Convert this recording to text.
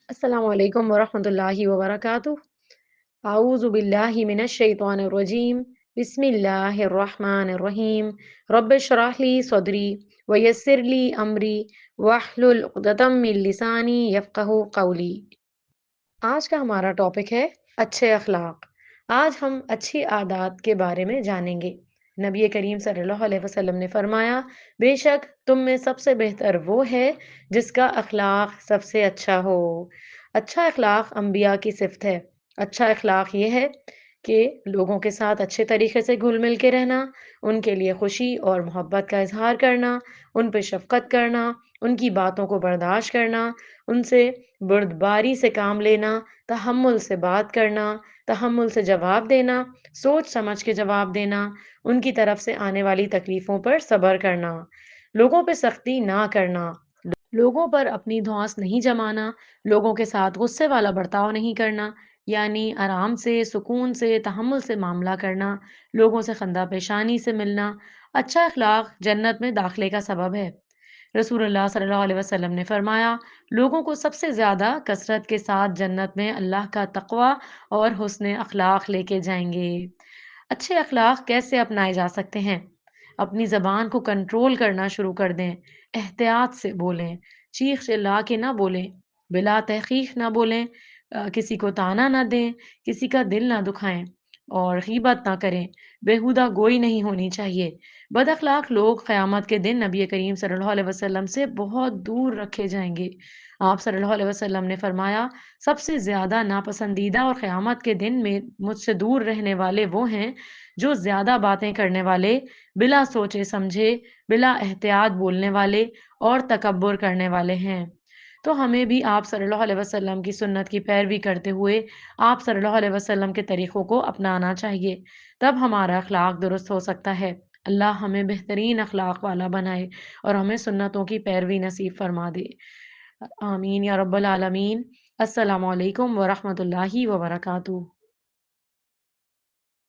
السلام علیکم ورحمۃ اللہ وبرکاتہ۔ اعوذ باللہ من الشیطان الرجیم، بسم اللہ الرحمن الرحیم۔ رب اشرح لی صدری ویسر لی امری واحلل عقدۃ من لسانی یفقہوا قولی۔ آج کا ہمارا ٹاپک ہے اچھے اخلاق۔ آج ہم اچھی عادات کے بارے میں جانیں گے۔ نبی کریم صلی اللہ علیہ وسلم نے فرمایا، بے شک تم میں سب سے بہتر وہ ہے جس کا اخلاق سب سے اچھا ہو۔ اچھا اخلاق انبیاء کی صفت ہے۔ اچھا اخلاق یہ ہے کہ لوگوں کے ساتھ اچھے طریقے سے گھل مل کے رہنا، ان کے لیے خوشی اور محبت کا اظہار کرنا، ان پہ شفقت کرنا، ان کی باتوں کو برداشت کرنا، ان سے بردباری سے کام لینا، تحمل سے بات کرنا، تحمل سے جواب دینا، سوچ سمجھ کے جواب دینا، ان کی طرف سے آنے والی تکلیفوں پر صبر کرنا، لوگوں پہ سختی نہ کرنا، لوگوں پر اپنی دھونس نہیں جمانا، لوگوں کے ساتھ غصے والا برتاؤ نہیں کرنا، یعنی آرام سے، سکون سے، تحمل سے معاملہ کرنا، لوگوں سے خندہ پیشانی سے ملنا۔ اچھا اخلاق جنت میں داخلے کا سبب ہے۔ رسول اللہ صلی اللہ علیہ وسلم نے فرمایا، لوگوں کو سب سے زیادہ کثرت کے ساتھ جنت میں اللہ کا تقوی اور حسن اخلاق لے کے جائیں گے۔ اچھے اخلاق کیسے اپنائے جا سکتے ہیں؟ اپنی زبان کو کنٹرول کرنا شروع کر دیں، احتیاط سے بولیں، چیخ چلا کے نہ بولیں، بلا تحقیق نہ بولیں، کسی کو تانا نہ دیں، کسی کا دل نہ دکھائیں اور غیبت نہ کریں، بےہودہ گوئی نہیں ہونی چاہیے۔ بد اخلاق لوگ قیامت کے دن نبی کریم صلی اللہ علیہ وسلم سے بہت دور رکھے جائیں گے۔ آپ صلی اللہ علیہ وسلم نے فرمایا، سب سے زیادہ ناپسندیدہ اور قیامت کے دن میں مجھ سے دور رہنے والے وہ ہیں جو زیادہ باتیں کرنے والے، بلا سوچے سمجھے، بلا احتیاط بولنے والے اور تکبر کرنے والے ہیں۔ تو ہمیں بھی آپ صلی اللہ علیہ وسلم کی سنت کی پیروی کرتے ہوئے آپ صلی اللہ علیہ وسلم کے طریقوں کو اپنانا چاہیے، تب ہمارا اخلاق درست ہو سکتا ہے۔ اللہ ہمیں بہترین اخلاق والا بنائے اور ہمیں سنتوں کی پیروی نصیب فرما دے۔ آمین یا رب العالمین۔ السلام علیکم ورحمۃ اللہ وبرکاتہ۔